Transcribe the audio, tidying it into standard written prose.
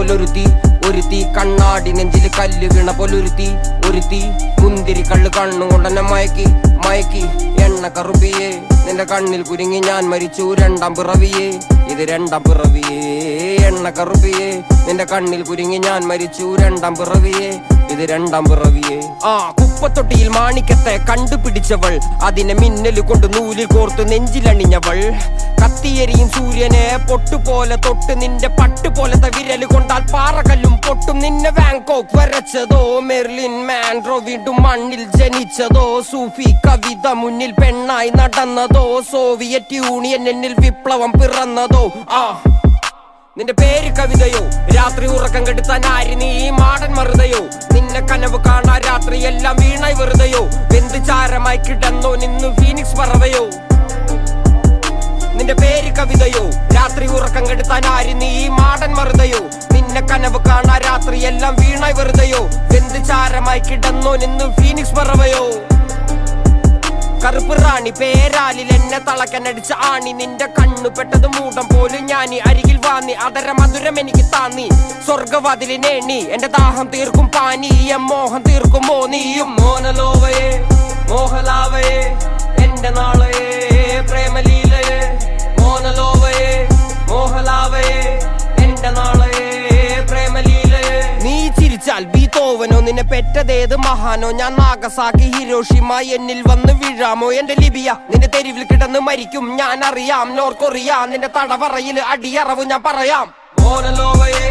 പോലൊരുത്തി ഒരുത്തി കണ്ണാടി നെഞ്ചില് കല്ല് വീണ പോലൊരുത്തി ഒരുത്തി മുന്തിരി കള്ള് കണ്ണുകൊണ്ടെന്നെ മയക്കി മയക്കി എണ്ണ കറുപ്പിയേ നിന്റെ കണ്ണിൽ കുരുങ്ങി ഞാൻ മരിച്ചു രണ്ടാം പിറവിയേ ഇത് രണ്ടാം പിറവിയേ എണ്ണ കറുപ്പിയേ നിന്റെ കണ്ണിൽ കുരുങ്ങി ഞാൻ മരിച്ചു രണ്ടാം പിറവിയേ ഇത് രണ്ടാം പിറവിയേ കുപ്പത്തൊട്ടിയിൽ മാണിക്കത്തെ കണ്ടുപിടിച്ചവൾ അതിനെ മിന്നല് കൊണ്ട് നൂലിൽ കോർത്ത് നെഞ്ചിലണിഞ്ഞവൾ കത്തിയെരിയും സൂര്യനെ പൊട്ടുപോലെ തൊട്ട് നിന്റെ പട്ടുപോലത്തെ വിരല് കൊണ്ടാൽ പാറകല്ലും പൊട്ടും നിന്നെ ബാങ്കോക്ക് വരച്ചതോ മെർലിൻ മാൻഡ്രോ വീണ്ടും മണ്ണിൽ ജനിച്ചതോ സൂഫി കവിത മുന്നിൽ പെണ്ണായി നടന്നതോ സോവിയറ്റ് യൂണിയൻ എന്നിൽ വിപ്ലവം പിറന്നതോ നിന്റെ പേര് കവിതയോ രാത്രി ഉറക്കം കെടുത്താൻ ആര് നീ മാടൻ മറുതയോ നിന്നെ കനവ് കാണാ രാത്രി എല്ലാം വീണായി വെറുതെയോ വെന്ത് ചാരമായി കിടന്നോ നിന്ന് ഫീനിക്സ് പറവയോ നിന്റെ പേര് കവിതയോ രാത്രി ഉറക്കം കെടുത്താൻ ആര് നീ മാടൻ മറുതയോ നിന്നെ കനവ് കാണാ രാത്രി എല്ലാം വീണായി വെറുതെയോ വെന്ത് ചാരമായി കിടന്നോ നിന്ന് ഫീനിക്സ് പറവയോ കറുപ്പ് റാണി പേരാലിൽ എന്നെ തളക്കനടിച്ച ആണി നിന്റെ കണ്ണു പെട്ടത് മൂടം പോലും ഞാനി അരികിൽ വാന്നി അതര മധുരം എനിക്ക് താന്നി സ്വർഗവാതിലിനേണി എന്റെ ദാഹം തീർക്കും പാനീയം മോഹം തീർക്കുമോ നീയും മോനലോവയെ മോഹലാവയെ എന്റെ നാളയെ പ്രേമലീലയെ മോനലോവയെ മോഹലാവയെ എന്റെ നാളയെ പ്രേമലീലയെ നീ ചിരിച്ചാൽ ബീതോവനോ നിന്നെ പെറ്റതേത് മഹാനോ ഞാൻ നാഗസാക്കി ഹിരോഷിമ എന്നിൽ വന്ന് വീഴാമോ എന്റെ ലിബിയ നിന്റെ തെരുവിൽ കിടന്ന് മരിക്കും ഞാൻ അറിയാം നോർക്കൊറിയ നിന്റെ തടവറയിൽ അടിയറവ് ഞാൻ പറയാം മോനലോവയെ